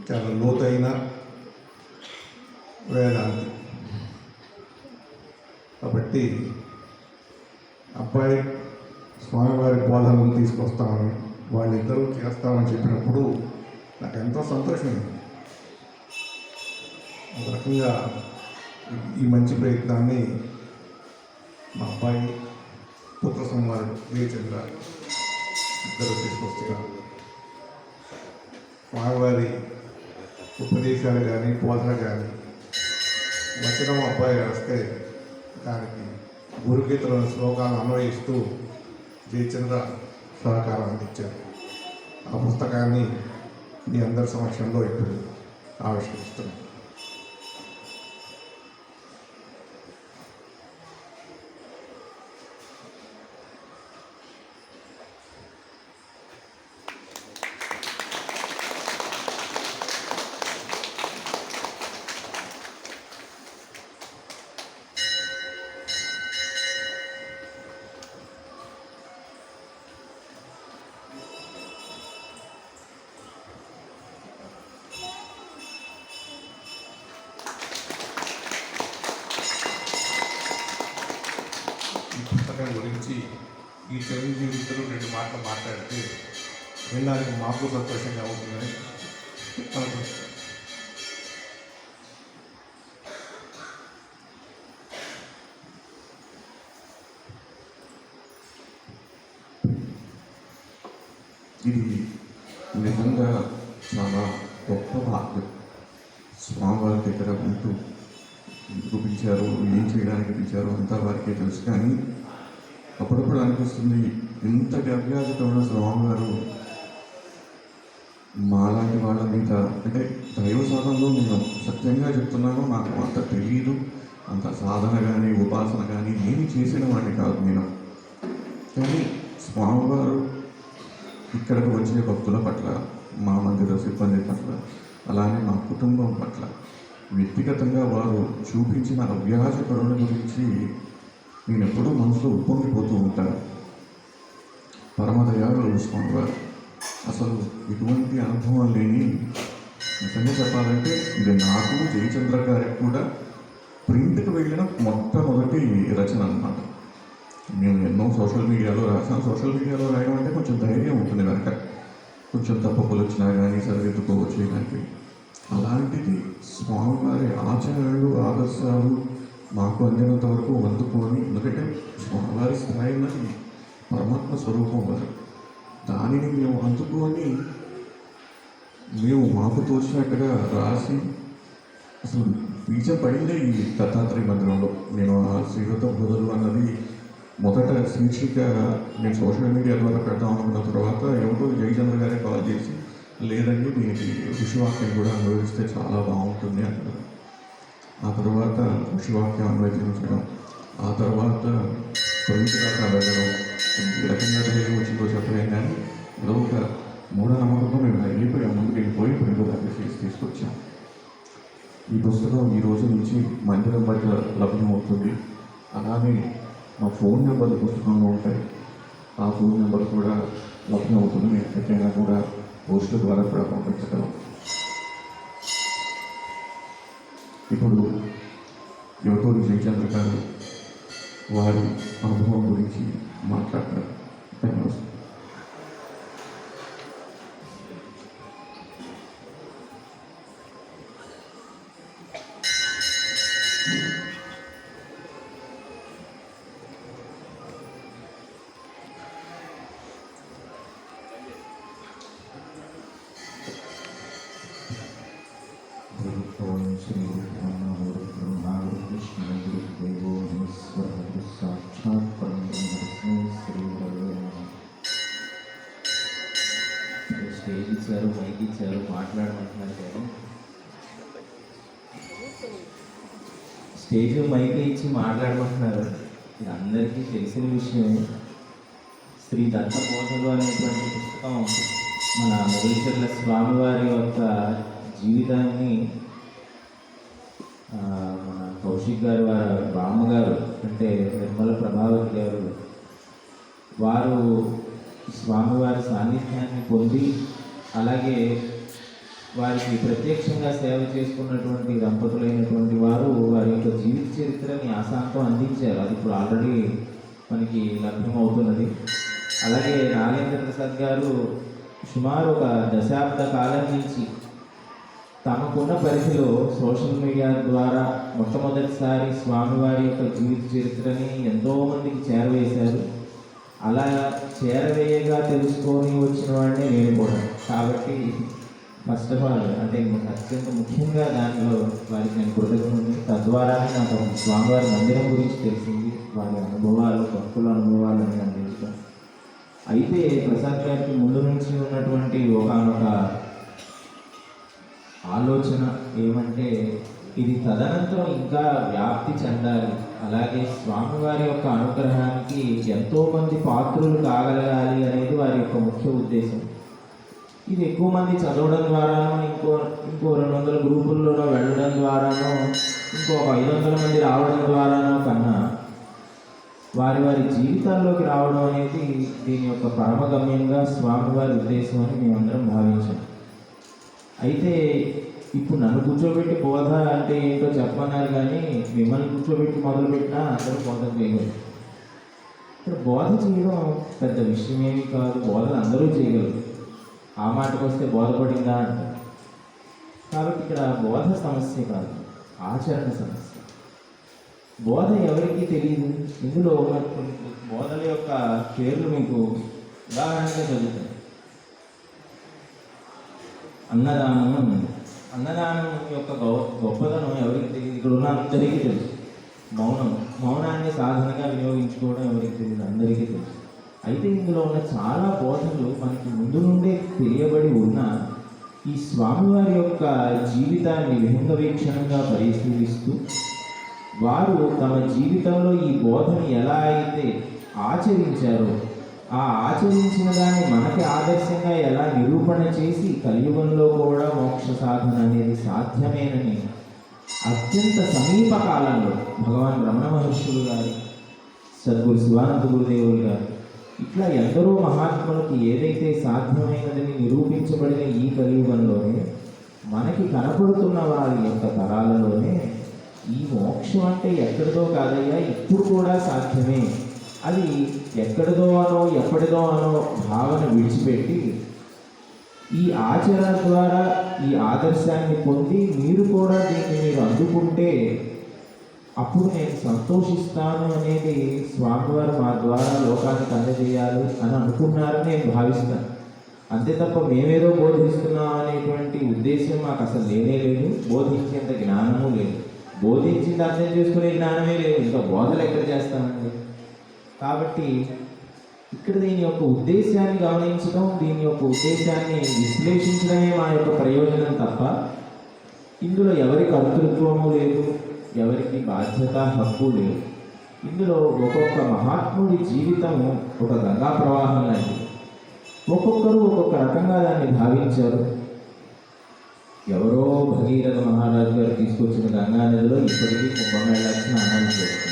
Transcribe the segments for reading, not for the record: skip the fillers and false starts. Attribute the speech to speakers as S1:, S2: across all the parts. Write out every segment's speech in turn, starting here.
S1: చాలా లోతైన వేదాంతి. కాబట్టి అబ్బాయి స్వామివారి బోధనలు తీసుకొస్తామని వాళ్ళిద్దరూ చేస్తామని చెప్పినప్పుడు నాకు ఎంతో సంతోషమైంది. ఒక రకంగా ఈ మంచి ప్రయత్నాన్ని మా అబ్బాయి పుత్ర సంవారుడు జయచంద్ర ఇద్దరు తీసుకొస్తున్నారు. స్వామివారి ఉపదేశాలు కానీ బోధన కానీ వచనం అబ్బాయి రాస్తే దానికి గురుగీతలోని శ్లోకాలను అన్వయిస్తూ జయచంద్ర సహకారం అందించారు. ఆ పుస్తకాన్ని మీ అందరి సమక్షంలో ఇప్పుడు ఆవిష్కరిస్తున్నాను. పుస్తకం గురించి ఈ చిరంజీవితో 2 మాటలు మాట్లాడితే వినడానికి మాకు సంతోషంగా ఉంటుందని అనుకుంటున్నాను.
S2: ఇది నిజంగా చాలా గొప్ప భాగ్యం. స్వామివారి దగ్గర ఉంటూ ఎందుకు పిలిచారు, ఏం చేయడానికి పిలిచారు అంతా వారికే తెలుసు. కానీ అప్పుడప్పుడు అనిపిస్తుంది, ఇంతటి అభ్యాసంలో స్వామివారు మాలాంటి వాళ్ళ మీద, అంటే దైవ సాధనలో నేను సత్యంగా చెప్తున్నాను, నాకు అంత తెలియదు, అంత సాధన కానీ ఉపాసన కానీ ఏమి చేసిన వాడిని కాదు నేను. కానీ స్వామివారు ఇక్కడికి వచ్చే భక్తుల పట్ల, మా మందిర సిబ్బంది పట్ల, అలానే మా కుటుంబం పట్ల వ్యక్తిగతంగా వారు చూపించిన అభ్యాస కరుణ గురించి నేను ఎప్పుడూ మనసులో ఉప్పొంగిపోతూ ఉంటాను. పరమదయాలు స్వామివారు. అసలు ఇటువంటి అనుభవం లేని, నిజంగా చెప్పాలంటే ఇది నాకు జయచంద్ర గారికి కూడా ప్రింట్కి వెళ్ళిన మొట్టమొదటి రచన అన్నమాట. మేము ఎన్నో సోషల్ మీడియాలో రాసాం. సోషల్ మీడియాలో రాయడం అంటే కొంచెం ధైర్యం ఉంటుంది వెనక, కొంచెం తప్పులు వచ్చినా కానీ సరిదిద్దుకోవచ్చు చేయడానికి. అలాంటిది స్వామివారి ఆచరణలు, ఆదర్శాలు మాకు అందినంత వరకు అందుకొని, ఎందుకంటే స్వామివారి స్థాయిలో పరమాత్మ స్వరూపం వారు, దానిని మేము అందుకొని మేము మాకు తోచినట్టుగా రాసి అసలు బీజం పడిందే ఈ దత్తాత్రేయ మందిరంలో. నేను ఆ శ్రీవత బోధలు అన్నది మొదట శీర్షిక నేను సోషల్ మీడియా ద్వారా పెడదాం అనుకున్న తర్వాత ఎవరో జయచంద్ర గారే కాల్ చేసి, లేదండి దీనికి ఋషివాక్యం కూడా అనుభవిస్తే చాలా బాగుంటుంది అంటారు. ఆ తర్వాత ఋషివాక్యం అన్వయించడం, ఆ తర్వాత కొలింటి దాకా వెళ్ళడం, ఈ రకంగా ధైర్యం వచ్చిందో చెప్పలేం. కానీ ఏదో ఒక మూఢనమ్మకంతో మేము వెళ్ళిపోయాం, ముందుకు వెళ్ళిపోయి ఇప్పుడు దాకా తీసుకొచ్చాం. ఈ పుస్తకం ఈ రోజు నుంచి మందిరం బయట లభ్యమవుతుంది. అలానే మా ఫోన్ నెంబర్లు పుస్తకంలో ఉంటాయి, ఆ ఫోన్ నెంబర్ కూడా లభ్యమవుతుంది. మేము ఎక్కడైనా కూడా పోస్టుల ద్వారా కూడా పంపించగలం. ఇప్పుడు యువతూరి జయచంద్ర గారు వారి అనుభవం గురించి మాట్లాడతారు. ధన్యవాదాలు.
S3: స్టేజ్ ఇచ్చారు, మైక్ ఇచ్చారు, మాట్లాడమంటున్నారు. కానీ స్టేజ్ మైక్ ఇచ్చి మాట్లాడమంటున్నారు. ఇది అందరికీ తెలిసిన విషయమే. శ్రీ దత్త బోధలు అనేటువంటి పుస్తకం మన మొగలిచర్ల స్వామివారి యొక్క జీవితాన్ని మన కౌశిక్ గారు వారి బామ్మగారు అంటే నిర్మల ప్రభావతి గారు వారు స్వామివారి సాన్నిధ్యాన్ని పొంది అలాగే వారికి ప్రత్యక్షంగా సేవ చేసుకున్నటువంటి దంపతులైనటువంటి వారు వారి యొక్క జీవిత చరిత్రని ఆశాంతం అందించారు. అది ఇప్పుడు ఆల్రెడీ మనకి లభ్యమవుతున్నది. అలాగే నాగేంద్ర ప్రసాద్ గారు సుమారు ఒక దశాబ్ద కాలం నుంచి తమకున్న పరిధిలో సోషల్ మీడియా ద్వారా మొట్టమొదటిసారి స్వామివారి యొక్క జీవిత చరిత్రని ఎంతోమందికి చేరవేశారు. అలా చేరవేయగా తెలుసుకొని వచ్చిన వాడినే నేను కూడా. కాబట్టి ఫస్ట్ ఆఫ్ ఆల్ అంటే అత్యంత ముఖ్యంగా దానిలో వారికి నేను కృతజ్ఞతని. తద్వారానే నాకు స్వామివారి మందిరం గురించి తెలిసింది, వారి అనుభవాలు, భక్తుల అనుభవాలని అందించడం. అయితే ప్రసాద్ గారికి ముందు నుంచి ఉన్నటువంటి ఒకనొక ఆలోచన ఏమంటే ఇది తదనంతరం ఇంకా వ్యాప్తి చెందాలి, అలాగే స్వామివారి యొక్క అనుగ్రహానికి ఎంతోమంది పాత్రులు కాగలగాలి అనేది వారి యొక్క ముఖ్య ఉద్దేశం. ఇది ఎక్కువ మంది చదవడం ద్వారానో ఇంకో 200 గ్రూపుల్లోనో వెళ్ళడం ద్వారానో ఇంకో 500 మంది రావడం ద్వారానో కన్నా వారి జీవితాల్లోకి రావడం అనేది దీని యొక్క పరమగమ్యంగా స్వామివారి ఉద్దేశం అని మేమందరం భావించాం. అయితే ఇప్పుడు నన్ను కూర్చోబెట్టి బోధ అంటే ఏంటో చెప్పన్నారు, కానీ మిమ్మల్ని కూర్చోబెట్టి మొదలుపెట్టినా అందరూ బోధ చేయగలరు. ఇక్కడ బోధ చేయడం పెద్ద విషయమేమి కాదు, బోధలు అందరూ చేయగలరు. ఆ మాటకు వస్తే బోధపడిందా అంటారు. కాబట్టి ఇక్కడ బోధ సమస్య కాదు, ఆచరణ సమస్య. బోధ ఎవరికీ తెలియదు. ఇందులో కొన్ని బోధల యొక్క పేర్లు మీకు ఉదాహరణగా చదువుతాయి. అన్నదానం ఉంది. అన్నదానం యొక్క గొప్పదనం ఎవరికి తెలియదు? ఇక్కడ ఉన్న అందరికీ తెలుసు. మౌనాన్ని సాధనగా వినియోగించుకోవడం ఎవరికి తెలియదు? అందరికీ తెలుసు. అయితే ఇందులో ఉన్న చాలా బోధనలు మనకి ముందు నుండే తెలియబడి ఉన్న ఈ స్వామివారి యొక్క జీవితాన్ని విహంగ వీక్షణంగా పరిశీలిస్తూ వారు తమ జీవితంలో ఈ బోధన ఎలా అయితే ఆచరించారో ఆ ఆచరించిన దాన్ని మనకి ఆదర్శంగా ఎలా నిరూపణ చేసి కలియుగంలో కూడా మోక్ష సాధన అనేది సాధ్యమేనని అత్యంత సమీప కాలంలో భగవాన్ రమణ మహర్షులు గారి, సద్గురు శివానంద గురుదేవులు గారు, ఇట్లా ఎందరో మహాత్ములకు ఏదైతే సాధ్యమైనదని నిరూపించబడిన ఈ కలియుగంలోనే మనకి కనపడుతున్న వారి యొక్క తరాలలోనే ఈ మోక్షం అంటే ఎక్కడిదో కాదయ్యా, ఇప్పుడు కూడా సాధ్యమే, అది ఎక్కడిదో అనో ఎప్పటిదో అనో భావన విడిచిపెట్టి ఈ ఆచరణ ద్వారా ఈ ఆదర్శాన్ని పొంది మీరు కూడా దీన్ని మీరు అందుకుంటే అప్పుడు నేను సంతోషిస్తాను అనేది స్వామివారు మా ద్వారా లోకానికి అందజేయాలి అని అనుకున్నారని నేను భావిస్తాను. అంతే తప్ప మేమేదో బోధిస్తున్నాం అనేటువంటి ఉద్దేశం మాకు అసలు లేనే లేదు. బోధించేంత జ్ఞానము లేదు, బోధించింది అర్థం చేసుకునే జ్ఞానమే లేదు, ఇంకా బోధలు ఎక్కడ చేస్తామండి? కాబట్టి ఇక్కడ దీని యొక్క ఉద్దేశాన్ని గమనించడం, దీని యొక్క ఉద్దేశాన్ని విశ్లేషించడమే మా యొక్క ప్రయోజనం తప్ప ఇందులో ఎవరి కర్తృత్వము లేదు, ఎవరికి బాధ్యత హక్కు లేదు. ఇందులో ఒక్కొక్క మహాత్ముడి జీవితము ఒక గంగా ప్రవాహం లాంటిది. ఒక్కొక్కరు ఒక్కొక్క రకంగా దాన్ని భావించారు. ఎవరో భగీరథ మహారాజు గారు తీసుకొచ్చిన గంగా నదిలో ఇప్పటికీ కుంభమేళాకి స్నానాలు చేస్తుంది.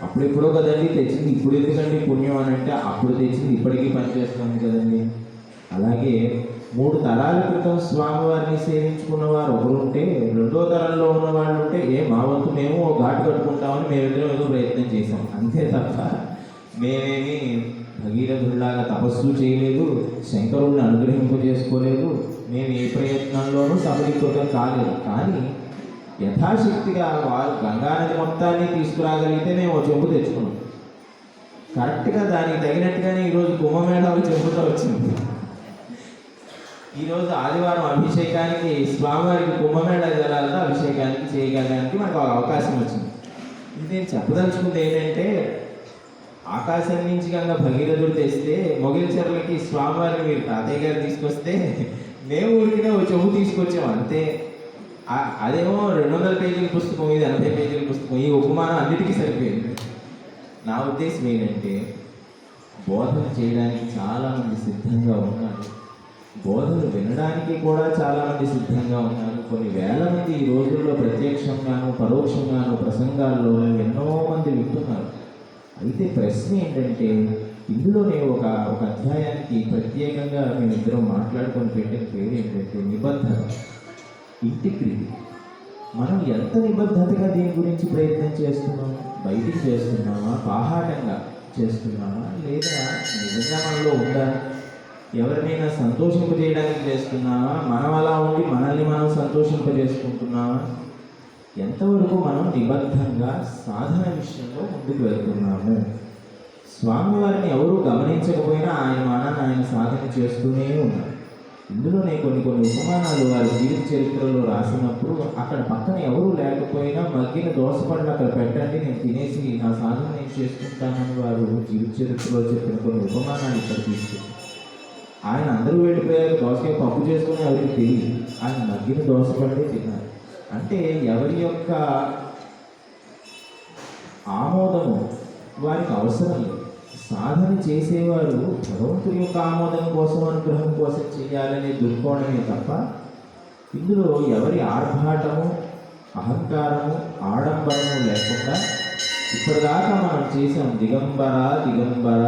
S3: అప్పుడెప్పుడో కదండి తెచ్చింది, ఇప్పుడు ఎందుకండి పుణ్యం అని అంటే అప్పుడు తెచ్చింది ఇప్పటికీ పనిచేస్తుంది కదండి. అలాగే 3 తరాల క్రితం స్వామివారిని సేవించుకున్న వారు ఒకరు ఉంటే, 2వ తరంలో ఉన్న వాళ్ళు ఉంటే మా వంతు మేము ఓ ఘాటు కట్టుకుంటామని మేమిద్దరం ఏదో ప్రయత్నం చేసాం, అంతే తప్ప మేమేమి భగీరథుల్లాగా తపస్సు చేయలేదు, శంకరుల్ని అనుగ్రహింపజేసుకోలేదు, మేము ఏ ప్రయత్నంలోనూ సఫలీకృతం కాలేదు. కానీ యథాశక్తిగా వారు గంగానది మొత్తాన్ని తీసుకురాగలిగితే మేము ఓ చెంబు తెచ్చుకున్నాం. కరెక్ట్గా దానికి తగినట్టుగానే ఈరోజు కుంభమేళాలు చెంబుతో వచ్చింది. ఈరోజు ఆదివారం అభిషేకానికి స్వామివారికి కుంభమేళా జలాలతో అభిషేకానికి చేయగలడానికి మనకు అవకాశం వచ్చింది. ఇది నేను చెప్పదలుచుకుంది ఏంటంటే, ఆకాశం నుంచి కనుక భగీరథుడు తెస్తే మొగిలిచెర్లకి స్వామివారిని మీరు తాతయ్య గారు తీసుకొస్తే మేము ఊరికినే ఓ చెంబు తీసుకొచ్చాము అంతే. అదేమో 200 పేజీల పుస్తకం, ఇది 80 పేజీల పుస్తకం, ఈ ఉపమానం అన్నిటికీ సరిపోయింది. నా ఉద్దేశం ఏంటంటే, బోధన చేయడానికి చాలామంది సిద్ధంగా ఉన్నారు, బోధనలు వినడానికి కూడా చాలామంది సిద్ధంగా ఉన్నారు. కొన్ని వేల మంది ఈ రోజుల్లో ప్రత్యక్షంగాను పరోక్షంగాను ప్రసంగాల్లో ఎన్నో మంది వింటున్నారు. అయితే ప్రశ్న ఏంటంటే, ఇందులోనే ఒక అధ్యాయానికి ప్రత్యేకంగా మేమిద్దరం మాట్లాడుకొని పెట్టిన పేరు ఏంటంటే నిబద్ధత, ఇంటిగ్రిటీ. మనం ఎంత నిబద్ధతగా దీని గురించి ప్రయత్నం చేస్తున్నాము? బయటికి చేస్తున్నామా, బాహాటంగా చేస్తున్నామా, లేదా నిజంగా మనలో ఉందా? ఎవరినైనా సంతోషింపజేయడానికి చేస్తున్నామా, మనం అలా ఉండి మనల్ని మనం సంతోషింపజేసుకుంటున్నామా? ఎంతవరకు మనం నిబద్ధంగా సాధన విషయంలో ముందుకు వెళ్తున్నాము? స్వామివారిని ఎవరూ గమనించకపోయినా ఆయన సాధన చేస్తూనే ఉన్నారు. ఇందులోనే కొన్ని ఉపమానాలు వారి జీవిత చరిత్రలో రాసినప్పుడు అక్కడ పక్కన ఎవరూ లేకపోయినా మగ్గిన దోసపళ్ళు అక్కడ పెట్టండి, నేను తినేసి నా సాధన నేను చేసుకుంటానని వారు జీవిత చరిత్రలో చెప్పిన కొన్ని ఉపమానాలు ఇక్కడ తీసుకుంటారు. ఆయన అందరూ వెళ్ళిపోయారు, దోసకాయ పప్పు చేసుకుని ఎవరికి తెలియదు, ఆయన మగ్గిన దోసపళ్ళే తిన్నారు. అంటే ఎవరి యొక్క ఆమోదము వారికి అవసరం లేదు. సాధన చేసేవారు భగవంతుడి యొక్క ఆమోదం కోసం, అనుగ్రహం కోసం చేయాలనే దృక్కోణమే తప్ప ఇందులో ఎవరి ఆర్భాటము, అహంకారము, ఆడంబరము లేకుండా ఇప్పటిదాకా మనం చేసాం దిగంబర దిగంబర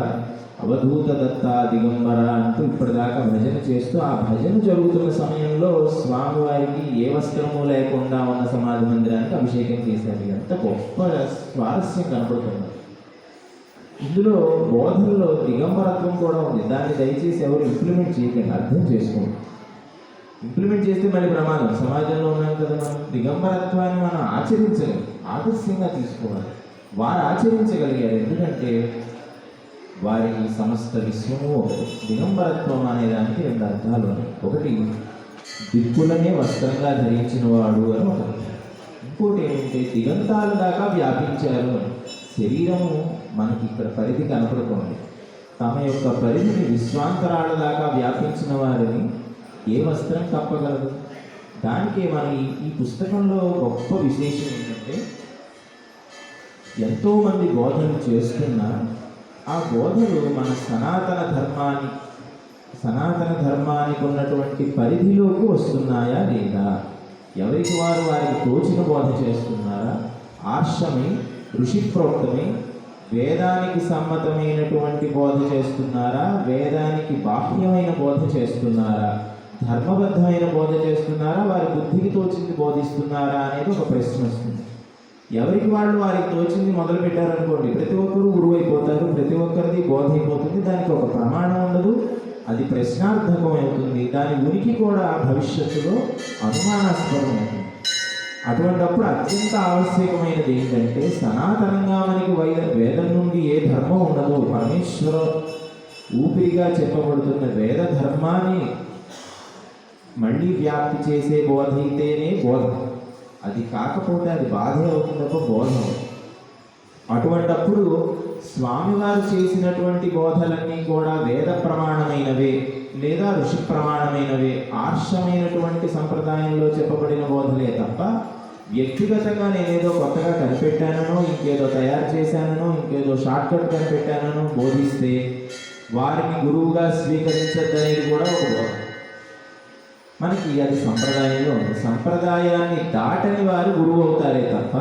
S3: అవధూత దత్త దిగంబర అంటూ ఇప్పటిదాకా భజన చేస్తూ ఆ భజన జరుగుతున్న సమయంలో స్వామివారికి ఏ వస్త్రము లేకుండా ఉన్న సమాధి మందిరానికి అభిషేకం చేశారు. ఎంత గొప్ప స్వారస్యం కనపడుతుంది. ఇందులో బోధనలో దిగంబరత్వం కూడా ఉంది. దాన్ని దయచేసి ఎవరు ఇంప్లిమెంట్ చేయకండి, అర్థం చేసుకోండి. ఇంప్లిమెంట్ చేస్తే మళ్ళీ ప్రమాదం. సమాజంలో ఉన్నాం కదా, మనం దిగంబరత్వాన్ని మనం ఆచరించలేం, ఆదర్శంగా తీసుకోవాలి. వారు ఆచరించగలిగారు, ఎందుకంటే వారికి సమస్త విశ్వము దిగంబరత్వం అనేదానికి రెండు అర్థాలు ఉన్నాయి. ఒకటి దిక్కులనే వస్త్రంగా ధరించిన వాడు అని ఒకటి, ఇంకోటి ఏంటంటే దిగంతాల దాకా వ్యాపించారు అని. శరీరము మనకి ఇక్కడ పరిధి కనపడుతోంది, తమ యొక్క పరిధిని విశ్వాంతరాల దాకా వ్యాపించిన వారిని ఏ వస్త్రం కప్పగలదు? దానికే మనం ఈ పుస్తకంలో గొప్ప విశేషం ఏంటంటే ఎంతోమంది బోధనలు చేస్తున్నా ఆ బోధలు మన సనాతన ధర్మానికి ఉన్నటువంటి పరిధిలోకి వస్తున్నాయా లేదా? ఎవరికి వారికి తోచిన బోధ చేస్తున్నారా? ఆర్షమై ఋషిప్రోక్తమై వేదానికి సమ్మతమైనటువంటి బోధ చేస్తున్నారా? వేదానికి బాహ్యమైన బోధ చేస్తున్నారా? ధర్మబద్ధమైన బోధ చేస్తున్నారా? వారి బుద్ధికి తోచింది బోధిస్తున్నారా అనేది ఒక ప్రశ్న వస్తుంది. ఎవరికి వారికి తోచింది మొదలు పెట్టారనుకోండి, ప్రతి ఒక్కరూ గురువు అయిపోతారు, ప్రతి ఒక్కరిది బోధ అయిపోతుంది, దానికి ఒక ప్రమాణం ఉండదు, అది ప్రశ్నార్థకం అవుతుంది, దాని ఉనికి కూడా భవిష్యత్తులో అనుమానాస్పదం అవుతుంది. అటువంటప్పుడు అత్యంత ఆవశ్యకమైనది ఏంటంటే సనాతనంగా మనకి వేదం నుండి ఏ ధర్మం ఉండదో, పరమేశ్వర ఊపిరిగా చెప్పబడుతున్న వేద ధర్మాన్ని మళ్ళీ వ్యాప్తి చేసే బోధ అయితేనే బోధ. అది కాకపోతే అది బాధే అవుతుంది తప్ప బోధ అవుతుంది. అటువంటప్పుడు స్వామివారు చేసినటువంటి బోధలన్నీ కూడా వేద ప్రమాణమైనవే లేదా ఋషి ప్రమాణమైనవే, ఆర్షమైనటువంటి సంప్రదాయంలో చెప్పబడిన బోధలే తప్ప వ్యక్తిగతంగా నేనేదో కొత్తగా కనిపెట్టానో, ఇంకేదో తయారు చేశానో, ఇంకేదో షార్ట్కట్ కనిపెట్టానో బోధిస్తే వారిని గురువుగా స్వీకరించద్దనేది కూడా ఒక బోధ. మనకి అది సంప్రదాయంలో ఉంది. సంప్రదాయాన్ని దాటని వారు గురువు అవుతారే తప్ప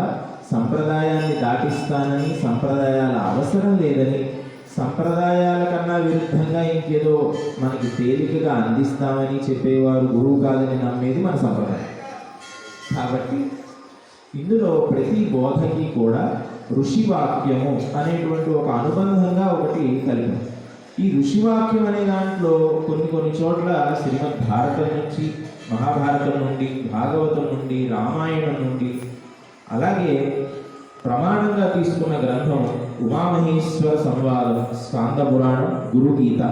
S3: సంప్రదాయాన్ని దాటిస్తానని, సంప్రదాయాల అవసరం లేదని, సంప్రదాయాల కన్నా విరుద్ధంగా ఇంకేదో మనకి తేలికగా అందిస్తామని చెప్పేవారు గురువు కాదని నమ్మేది మన సంప్రదాయం. కాబట్టి ఇందులో ప్రతి బోధకి కూడా ఋషివాక్యము అనేటువంటి ఒక అనుబంధంగా ఒకటి కలిపి, ఈ ఋషివాక్యం అనే దాంట్లో కొన్ని చోట్ల శ్రీమద్ భారతం నుంచి, మహాభారతం నుండి, భాగవతం నుండి, రామాయణం నుండి, అలాగే ప్రమాణంగా తీసుకున్న గ్రంథం ఉమామహేశ్వర సంవాదం, స్కాంద పురాణం, గురుగీత.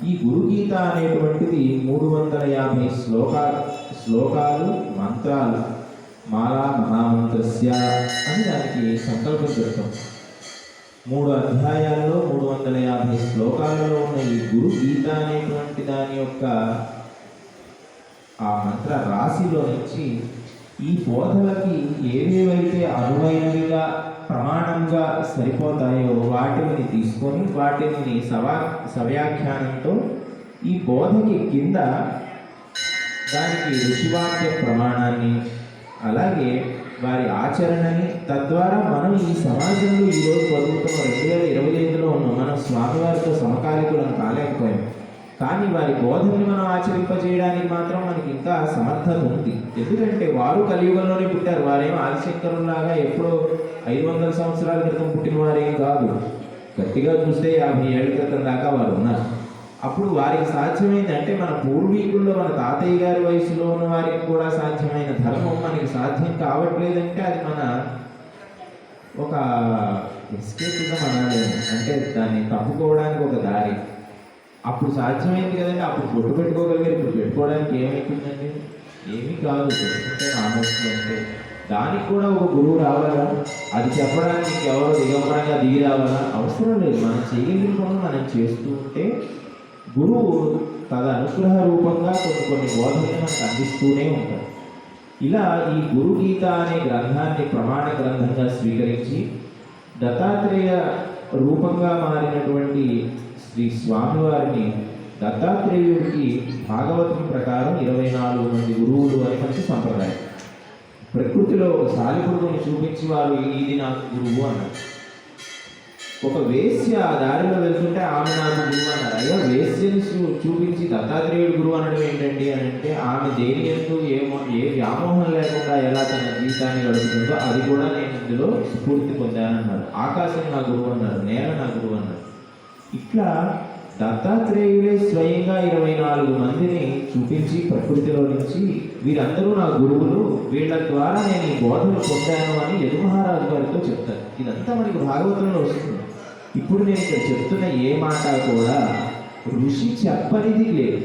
S3: ఈ గురుగీత అనేటువంటిది 350 శ్లోకాలు, మంత్రాలు, మాలా మహామంత్రస్య అని దానికి సంకల్పం చెప్తాం. 3 అధ్యాయాల్లో 350 శ్లోకాలలో ఉన్న ఈ గురుగీత అనేటువంటి దాని యొక్క ఆ మంత్ర రాశిలో నుంచి ఈ బోధలకి ఏవేవైతే అనువైనవిగా ప్రమాణంగా సరిపోతాయో వాటిని తీసుకొని వాటిని సవ్యాఖ్యానంతో ఈ బోధకి కింద దానికి ఋషివాక్య ప్రమాణాన్ని, అలాగే వారి ఆచరణని, తద్వారా మనం ఈ సమాజంలో ఈరోజు బతుకుతున్న 2025లో ఉన్నాం. మనం స్వామివారితో సమకాలికులం కాలేకపోయాం, కానీ వారి బోధనని మనం ఆచరింపజేయడానికి మాత్రం మనకి ఇంకా సమర్థత ఉంది. ఎందుకంటే వారు కలియుగంలోనే పుట్టారు. వారేమో ఆదిశంకరులాగా ఎప్పుడో 500 సంవత్సరాల క్రితం పుట్టిన వారేం కాదు. గట్టిగా చూస్తే 50 ఏళ్ల క్రితం దాకా వారు ఉన్నారు. అప్పుడు వారికి సాధ్యమైంది అంటే మన పూర్వీకుల్లో మన తాతయ్య గారి వయసులో ఉన్న వారికి కూడా సాధ్యమైన ధర్మం మనకి సాధ్యం కావట్లేదంటే అది మన ఒక ఎస్కేప్గా అనాలి, అంటే దాన్ని తప్పుకోవడానికి ఒక దారి. అప్పుడు సాధ్యమైంది కదండి, అప్పుడు బొట్టు పెట్టుకోగలిగారు, ఇప్పుడు పెట్టుకోవడానికి ఏమైతుందండి? ఏమీ కాదు, పెట్టుకుంటే నామోస్తుంది అంటే దానికి కూడా ఒక గురువు రావాలా? అది చెప్పడానికి ఎవరో దిగంబరంగా దిగి రావాలా? అవసరం లేదు. మనం చేయగలిగిన పనులు మనం చేస్తూ ఉంటే గురువు తన అనుగ్రహ రూపంగా కొన్ని బోధనలు మనకు అందిస్తూనే ఉంటారు. ఇలా ఈ గురు గీత అనే గ్రంథాన్ని ప్రమాణ గ్రంథంగా స్వీకరించి దత్తాత్రేయ రూపంగా మారినటువంటి శ్రీ స్వామివారిని, దత్తాత్రేయుడికి భాగవతం ప్రకారం 24 మంది గురువులు అని మనకి సంప్రదాయం. ప్రకృతిలో ఒక సాలిపురుగుని చూపించి వారు ఇది నాకు గురువు అన్నారు. ఒక వేశ్య ఆ దారిలో వెళ్తుంటే ఆమె నాకు గురువు అన్నారు. అయ్యా, వేశ్యని చూపించి దత్తాత్రేయుడు గురువు అనడం ఏంటండి అని అంటే, ఆమె దేని ఎందు ఏ వ్యామోహం లేకుండా ఎలా తన జీవితాన్ని గడుపుతుందో అది కూడా నేను ఇందులో స్ఫూర్తి పొందానన్నారు. ఆకాశం నా గురువు అన్నారు, నేల నా గురువు అన్నారు. ఇట్లా దత్తాత్రేయులే స్వయంగా 24 మందిని చూపించి ప్రకృతిలో నుంచి వీరందరూ నా గురువులు, వీళ్ళ ద్వారా నేను ఈ బోధన పొందాను అని యదు మహారాజు గారితో చెప్తారు. ఇదంతా మనకి భాగవతంలో వస్తుంది. ఇప్పుడు నేను ఇక్కడ చెప్తున్న ఏ మాట కూడా ఋషి చెప్పనిది లేదు.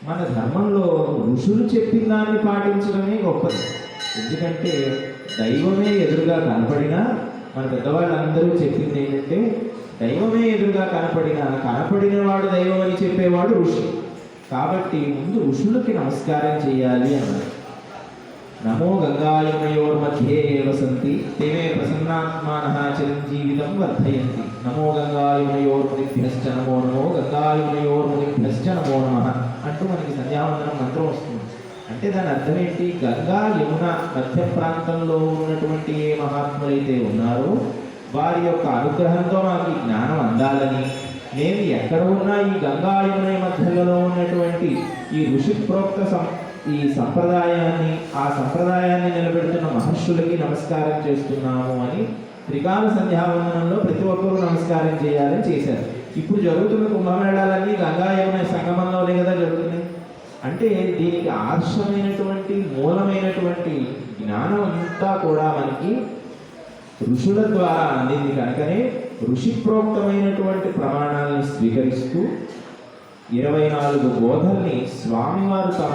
S3: మన ధర్మంలో ఋషులు చెప్పిన దాన్ని పాటించడమే గొప్పది. ఎందుకంటే దైవమే ఎదురుగా కనపడినా మన పెద్దవాళ్ళందరూ చెప్పింది ఏంటంటే, దైవమే ఎదురుగా కనపడిన వాడు దైవం అని చెప్పేవాడు ఋషి. కాబట్టి ముందు ఋషులకి నమస్కారం చేయాలి అన్నారు. నమో గంగాయమయోర్మధ్యే వసంతి తేమే ప్రసన్నాత్మానః చిరంజీవితం వర్ధయంతి. నమో గంగాయమయోర్మునిభ్యశ్చ నమో నమో గంగాయమయోర్మునిభ్యశ్చ నమో నమః అంటూ మనకి సంధ్యావందనం మంత్రం వస్తుంది. అంటే దాని అర్థం ఏంటి? గంగా యమున మధ్య ప్రాంతంలో ఉన్నటువంటి ఏ మహాత్ములైతే ఉన్నారో వారి యొక్క అనుగ్రహంతో మాకు ఈ జ్ఞానం అందాలని, నేను ఎక్కడ ఉన్నా ఈ గంగా యమున మధ్యలో ఉన్నటువంటి ఈ ఋషి ప్రోక్త ఈ సంప్రదాయాన్ని, ఆ సంప్రదాయాన్ని నిలబెడుతున్న మహర్షులకి నమస్కారం చేస్తున్నాము అని త్రికాల సంధ్యావందనంలో ప్రతి ఒక్కరూ నమస్కారం చేయాలని చేశారు. ఇప్పుడు జరుగుతున్న కుంభమేళాలన్నీ గంగా యమున సంగమంలోనే కదా జరుగుతున్నాయి. అంటే దీనికి ఆదర్శమైనటువంటి మూలమైనటువంటి జ్ఞానం అంతా కూడా మనకి ఋషుల ద్వారా అందింది. కనుకనే ఋషి ప్రోక్తమైనటువంటి ప్రమాణాలను స్వీకరిస్తూ 24 బోధల్ని స్వామివారు తమ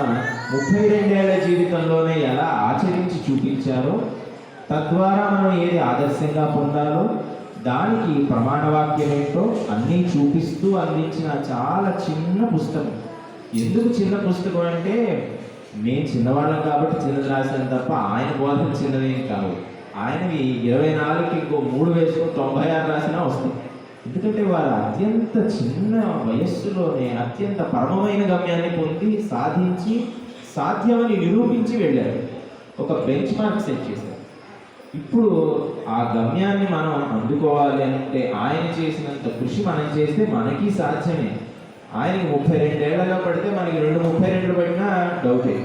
S3: 32 ఏళ్ల జీవితంలోనే ఎలా ఆచరించి చూపించారో, తద్వారా మనం ఏది ఆదర్శంగా పొందాలో దానికి ప్రమాణవాక్యం ఏంటో అన్నీ చూపిస్తూ అందించిన చాలా చిన్న పుస్తకం. ఎందుకు చిన్న పుస్తకం అంటే, నేను చిన్నవాళ్ళం కాబట్టి చిన్నది రాశాను తప్ప ఆయన బోధన చిన్నదేం కావు. ఆయనవి 24కి ఇంకో 3 వేసుకొని 96 రాసినా వస్తుంది. ఎందుకంటే వారు అత్యంత చిన్న వయస్సులోనే అత్యంత పరమమైన గమ్యాన్ని పొంది సాధించి సాధ్యమని నిరూపించి వెళ్ళారు. ఒక బెంచ్ మార్క్ సెట్ చేశారు. ఇప్పుడు ఆ గమ్యాన్ని మనం అందుకోవాలి అంటే ఆయన చేసినంత కృషి మనం చేస్తే మనకి సాధ్యమే. ఆయనకి 32 ఏళ్ళగా పడితే మనకి 32 పడినా డౌటే.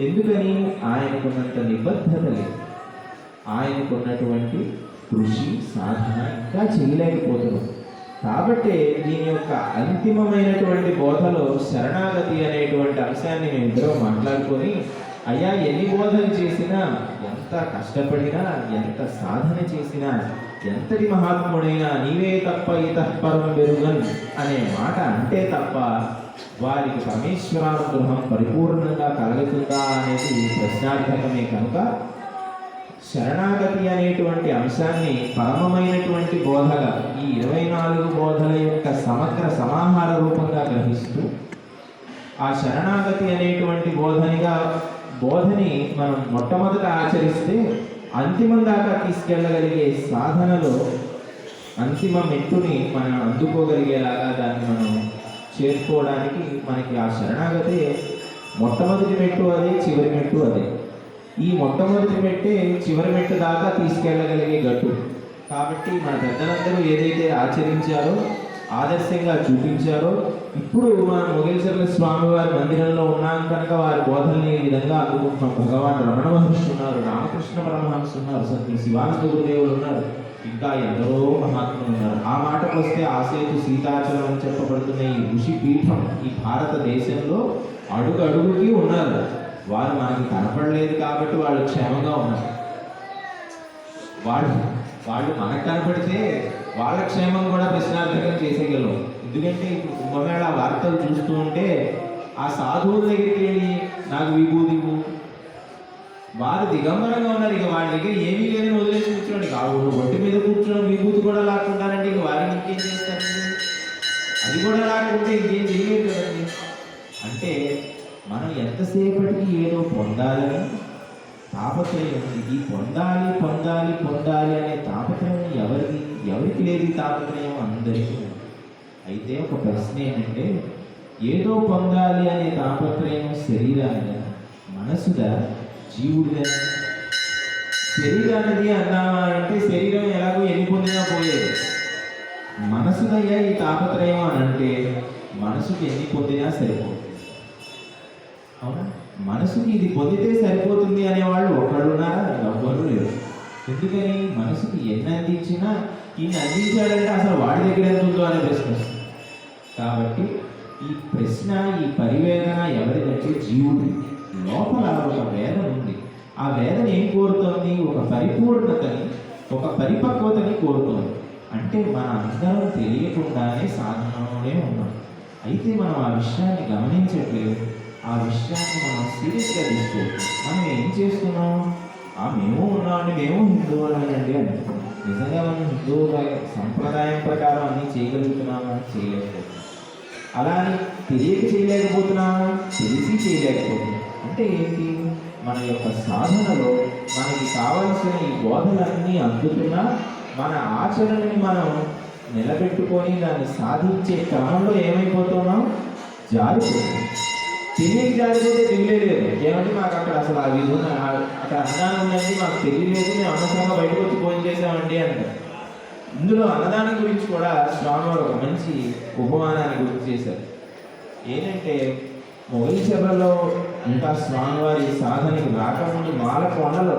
S3: ఎందుకని? ఆయనకున్నంత నిబద్ధత లేదు, ఆయనకున్నటువంటి కృషి సాధన ఇంకా చేయలేకపోతున్నాం. కాబట్టి దీని యొక్క అంతిమమైనటువంటి బోధలో శరణాగతి అనేటువంటి అంశాన్ని మేము ఇద్దరం మాట్లాడుకొని, అయ్యా ఎన్ని బోధలు చేసినా, ఎంత కష్టపడినా, ఎంత సాధన చేసినా, ఎంతటి మహాత్ముడైనా నీవే తప్ప ఇతఃపరం వెరుగన్ అనే మాట అంటే తప్ప వారికి పరమేశ్వరానుగ్రహం పరిపూర్ణంగా కలుగుతుందా అనేది ప్రశ్నార్థకమే. కనుక శరణాగతి అనేటువంటి అంశాన్ని పరమమైనటువంటి బోధగా ఈ 24 బోధల యొక్క సమగ్ర సమాహార రూపంగా గ్రహిస్తూ, ఆ శరణాగతి అనేటువంటి బోధని మనం మొట్టమొదట ఆచరిస్తే అంతిమం దాకా తీసుకెళ్ళగలిగే సాధనలో అంతిమ మెట్టుని మనం అందుకోగలిగేలాగా దాన్ని మనం చేరుకోవడానికి మనకి ఆ శరణాగతి మొట్టమొదటి మెట్టు అదే, చివరి మెట్టు అదే. ఈ మొట్టమొదటి మెట్టే చివరి మెట్టు దాకా తీసుకెళ్ళగలిగే గట్టు. కాబట్టి మన పెద్దలందరూ ఏదైతే ఆచరించారో, ఆదర్శంగా చూపించారో, ఇప్పుడు మన మొగల్చర్ల స్వామి వారి మందిరంలో ఉన్నాం కనుక వారి బోధనని ఈ విధంగా అందుకుంటున్నాం. భగవాన్ రమణ మహర్షి ఉన్నారు, రామకృష్ణ పరమహంస ఉన్నారు, సంత శివానంద గురుదేవులు ఉన్నారు, ఇంకా ఎందరో మహాత్ములు ఉన్నారు. ఆ మాటకు వస్తే ఆసేతు సీతాచలం అని చెప్పబడుతున్న ఈ ఋషి పీఠం ఈ భారతదేశంలో అడుగు అడుగుకి ఉన్నారు. వారు మనకి కనపడలేదు కాబట్టి వాళ్ళు క్షేమంగా ఉన్నారు. వాళ్ళు మనకు కనపడితే వాళ్ళ క్షేమం కూడా ప్రశ్నార్థకం చేసేయగలం. ఎందుకంటే ఇప్పుడు కుంభమేళ వార్తలు చూస్తూ ఉంటే ఆ సాధువుల దగ్గరికి వెళ్ళి నాకు విభూతి ఇవ్వు, వారు దిగంబరంగా ఉన్నారు, ఇక వాళ్ళ దగ్గర ఏమీ లేదని వదిలేసి కూర్చోండి. కావు ఒంటి మీద కూర్చొని విభూతి కూడా లాక్కుంటారంటే ఇక వారిని ఇంకేం చేస్తారండి? అది కూడా లాక్కుంటే ఇంకేం చేయలేదు కదండి. అంటే మనం ఎంతసేపటికి ఏదో పొందాలని తాపత్రయం ఉంది. ఈ పొందాలి పొందాలి పొందాలి అనే తాపత్రయం ఎవరికి లేదు? ఈ తాపత్రయం అందరికీ ఉంది. అయితే ఒక ప్రశ్న ఏంటంటే, ఏదో పొందాలి అనే తాపత్రయం శరీరానిదా, మనసుదా, జీవుడిదా? శరీరానిది అన్నామా అంటే శరీరం ఎలాగో ఎన్ని పొందినా పోయేది. మనసుదయ్యా ఈ తాపత్రయం అని అంటే మనసుకి ఎన్ని పొందినా సరిపోతుంది. అవునా? మనసుకి ఇది పొందితే సరిపోతుంది అనేవాళ్ళు ఒకళ్ళున్నారా? ఎవ్వరూ లేరు. ఎందుకని? మనసుకి ఎన్ని అందించినా ఈయన అందించాడంటే అసలు వాడి దగ్గర ఎంత ఉందో అనే ప్రశ్న వస్తుంది. కాబట్టి ఈ ప్రశ్న, ఈ పరివేదన ఎవరిదంటే జీవుడి లోపల ఒక వేదన ఉంది. ఆ వేదన ఏం కోరుతోంది? ఒక పరిపూర్ణతని, ఒక పరిపక్వతని కోరుతోంది. అంటే మన అందరం తెలియకుండానే సాధనలోనే ఉన్నాం. అయితే మనం ఆ విషయాన్ని గమనించట్లేదు. ఆ విషయాన్ని మనం సీరియస్గా తీసుకోవచ్చు. మనం ఏం చేస్తున్నాం? మేము ఉన్నామండి, మేము హిందువులండి అంటున్నాం. నిజంగా మనం హిందూ సంప్రదాయం ప్రకారం అన్నీ చేయగలుగుతున్నామా? చేయలేకపోతున్నాం. అలా అని తెలియక చేయలేకపోతున్నామా? తెలిసి చేయలేకపోతున్నాం. అంటే ఏంటి? మన యొక్క సాధనలో మనకి కావలసిన ఈ బోధనలన్నీ అందుతున్నా మన ఆచరణని మనం నిలబెట్టుకొని దాన్ని సాధించే క్రమంలో ఏమైపోతున్నాం? జారిపోతున్నాం. తెలియక జారిపోతే తెలియలేదు. ఏమంటే మాకు అక్కడ అసలు ఆ విధంగా అక్కడ అన్నదానం ఉందండి, మాకు తెలియలేదు, మేము అనవసరంగా బయటకు వచ్చి భోజనం చేసామండి అంటారు. ఇందులో అన్నదానం గురించి కూడా స్వామివారు ఒక మంచి ఉపమానాన్ని గుర్తు చేశారు. ఏంటంటే మొగల్చెర్లలో ఇంకా స్వామివారి సాధనకి రాకముందు